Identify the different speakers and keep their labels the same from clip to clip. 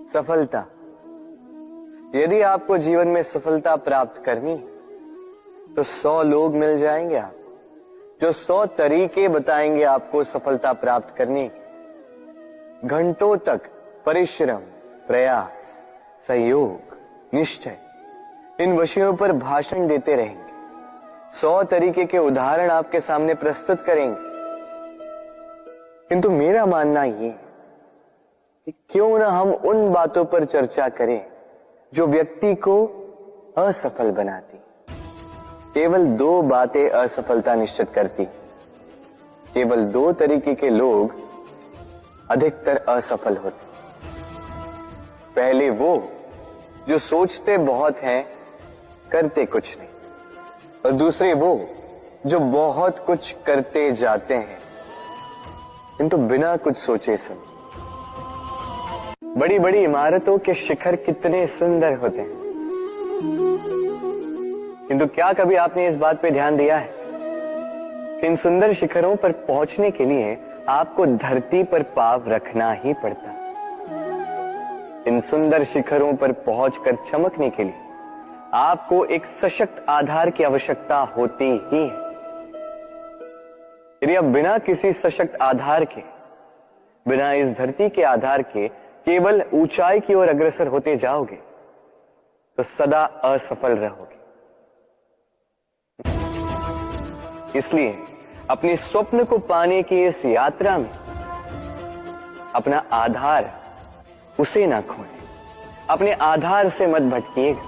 Speaker 1: सफलता। यदि आपको जीवन में सफलता प्राप्त करनी है तो 100 लोग मिल जाएंगे आपको जो 100 तरीके बताएंगे आपको सफलता प्राप्त करने के। घंटों तक परिश्रम, प्रयास, सहयोग, निश्चय इन विषयों पर भाषण देते रहेंगे। 100 तरीके के उदाहरण आपके सामने प्रस्तुत करेंगे। किंतु मेरा मानना ये है कि क्यों ना हम उन बातों पर चर्चा करें जो व्यक्ति को असफल बनाती। केवल 2 बातें असफलता निश्चित करती। केवल 2 तरीके के लोग अधिकतर असफल होते। पहले वो जो सोचते बहुत हैं, करते कुछ नहीं, और दूसरे वो जो बहुत कुछ करते जाते हैं किंतु बिना कुछ सोचे समझे। बड़ी बड़ी इमारतों के शिखर कितने सुंदर होते हैं, किंतु क्या कभी आपने इस बात पे ध्यान दिया है कि इन सुंदर शिखरों पर पहुंचने के लिए आपको धरती पर पांव रखना ही पड़ता। इन सुंदर शिखरों पर पहुंचकर चमकने के लिए आपको एक सशक्त आधार की आवश्यकता होती ही है। यदि आप बिना किसी सशक्त आधार के, बिना इस धरती के आधार के केवल ऊंचाई की ओर अग्रसर होते जाओगे तो सदा असफल रहोगे। इसलिए अपने स्वप्न को पाने की इस यात्रा में अपना आधार उसे ना खोएं, अपने आधार से मत भटकिएगा,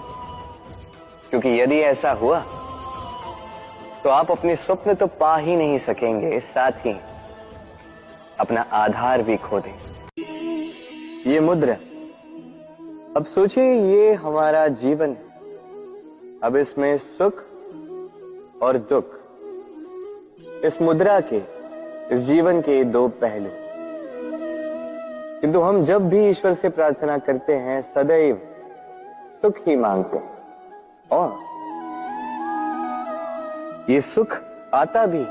Speaker 1: क्योंकि यदि ऐसा हुआ तो आप अपने स्वप्न तो पा ही नहीं सकेंगे, साथ ही अपना आधार भी खो देंगे। ये मुद्रा, अब सोचिए ये हमारा जीवन है। अब इसमें सुख और दुख, इस मुद्रा के, इस जीवन के 2 पहलू। किंतु हम जब भी ईश्वर से प्रार्थना करते हैं सदैव सुख ही मांगते हैं, और ये सुख आता भी,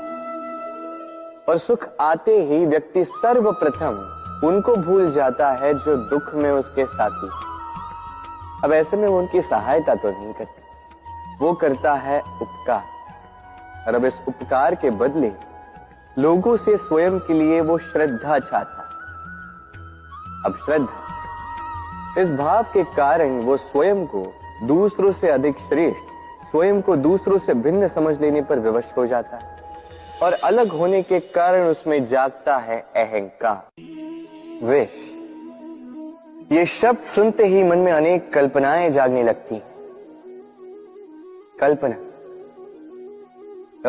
Speaker 1: और सुख आते ही व्यक्ति सर्वप्रथम उनको भूल जाता है जो दुख में उसके साथी। अब ऐसे में वो उनकी सहायता तो नहीं करता, वो करता है उपकार, और अब इस उपकार के बदले लोगों से स्वयं के लिए वो श्रद्धा चाहता है। अब श्रद्धा, इस भाव के कारण वो स्वयं को दूसरों से अधिक श्रेष्ठ, स्वयं को दूसरों से भिन्न समझ लेने पर विवश हो जाता है, और अलग होने के कारण उसमें जागता है अहंकार, विष। ये शब्द सुनते ही मन में अनेक कल्पनाएं जागने लगती। कल्पना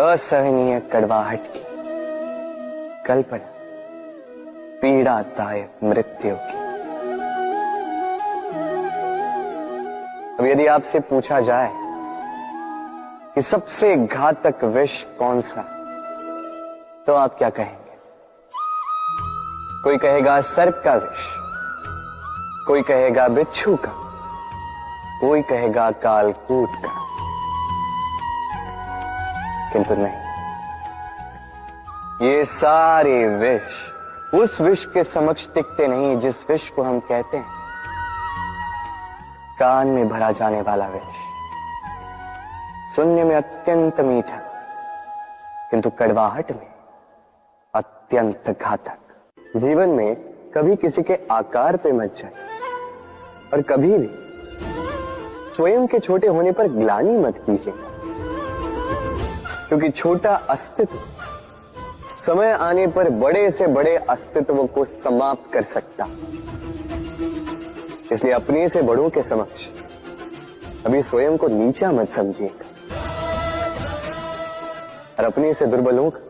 Speaker 1: असहनीय कड़वाहट की, कल्पना पीड़ादायक मृत्यु की। अब यदि आपसे पूछा जाए कि सबसे घातक विष कौन सा, तो आप क्या कहेंगे? कोई कहेगा सर्प का विष, कोई कहेगा बिच्छू का, कोई कहेगा कालकूट का, किंतु नहीं, ये सारे विष उस विष के समक्ष टिकते नहीं जिस विष को हम कहते हैं कान में भरा जाने वाला विष। सुनने में अत्यंत मीठा, किंतु कड़वाहट में अत्यंत घातक। जीवन में कभी किसी के आकार पे मत जाए, और कभी भी स्वयं के छोटे होने पर ग्लानि मत कीजिएगा, क्योंकि छोटा अस्तित्व समय आने पर बड़े से बड़े अस्तित्व को समाप्त कर सकता। इसलिए अपने से बड़ों के समक्ष अभी स्वयं को नीचा मत समझिएगा, और अपने से दुर्बलों का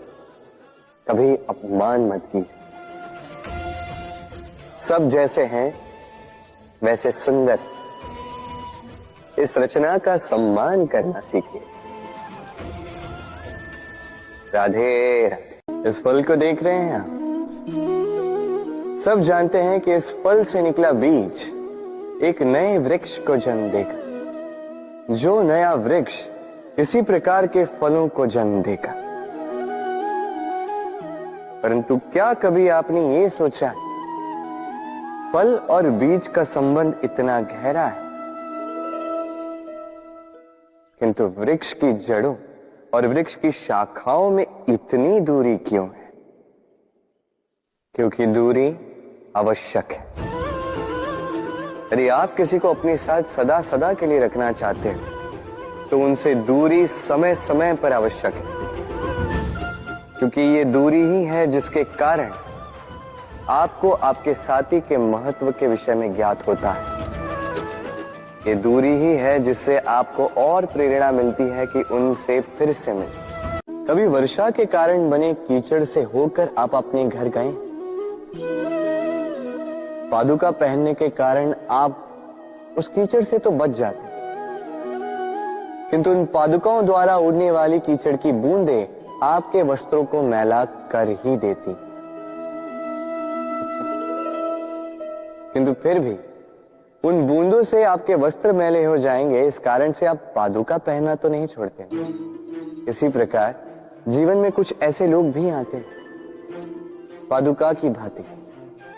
Speaker 1: कभी अपमान मत कीजिए। सब जैसे हैं वैसे सुंदर, इस रचना का सम्मान करना सीखिए। राधे राधे। इस फल को देख रहे हैं आप? सब जानते हैं कि इस फल से निकला बीज एक नए वृक्ष को जन्म देगा, जो नया वृक्ष इसी प्रकार के फलों को जन्म देगा। परंतु क्या कभी आपने ये सोचा फल और बीज का संबंध इतना गहरा है, किंतु वृक्ष की जड़ों और वृक्ष की शाखाओं में इतनी दूरी क्यों है? क्योंकि दूरी आवश्यक है। यदि आप किसी को अपने साथ सदा सदा के लिए रखना चाहते हैं तो उनसे दूरी समय समय पर आवश्यक है, क्योंकि ये दूरी ही है जिसके कारण आपको आपके साथी के महत्व के विषय में ज्ञात होता है। ये दूरी ही है जिससे आपको और प्रेरणा मिलती है कि उनसे फिर से मिलें। कभी वर्षा के कारण बने कीचड़ से होकर आप अपने घर गए? पादुका पहनने के कारण आप उस कीचड़ से तो बच जाते, किंतु उन पादुकाओं द्वारा उड़ने वाली कीचड़ की बूंदें आपके वस्त्रों को मैला कर ही देती। किंतु फिर भी उन बूंदों से आपके वस्त्र मैले हो जाएंगे, इस कारण से आप पादुका पहनना तो नहीं छोड़ते। इसी प्रकार जीवन में कुछ ऐसे लोग भी आते हैं पादुका की भांति,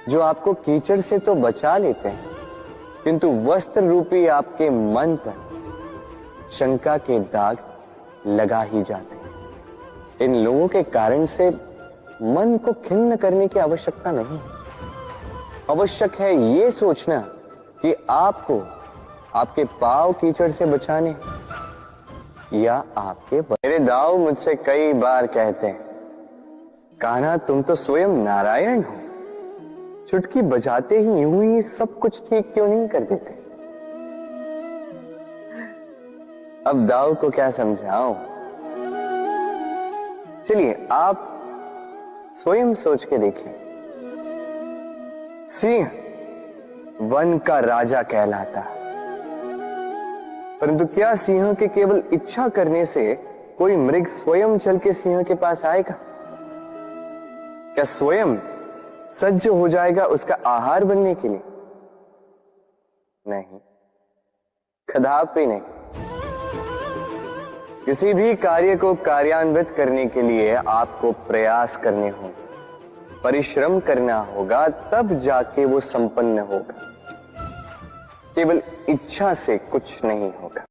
Speaker 1: जो आपको कीचड़ से तो बचा लेते हैं, किंतु वस्त्र रूपी आपके मन पर शंका के दाग लगा ही जाते हैं। इन लोगों के कारण से मन को खिन्न करने की आवश्यकता नहीं है। आवश्यक है ये सोचना कि आपको आपके पांव कीचड़ से बचाने या आपके। मेरे दाऊ मुझसे कई बार कहते हैं, कान्हा तुम तो स्वयं नारायण हो, चुटकी बजाते ही यूं ही सब कुछ ठीक क्यों नहीं कर देते? अब दाऊ को क्या समझाऊं? चलिए आप स्वयं सोच के देखिए। सिंह वन का राजा कहलाता, परंतु क्या सिंह के केवल इच्छा करने से कोई मृग स्वयं चल के सिंह के पास आएगा? क्या स्वयं सज्ज हो जाएगा उसका आहार बनने के लिए? नहीं, कदापि नहीं। किसी भी कार्य को कार्यान्वित करने के लिए आपको प्रयास करने होंगे, परिश्रम करना होगा, तब जाके वो संपन्न होगा। केवल इच्छा से कुछ नहीं होगा।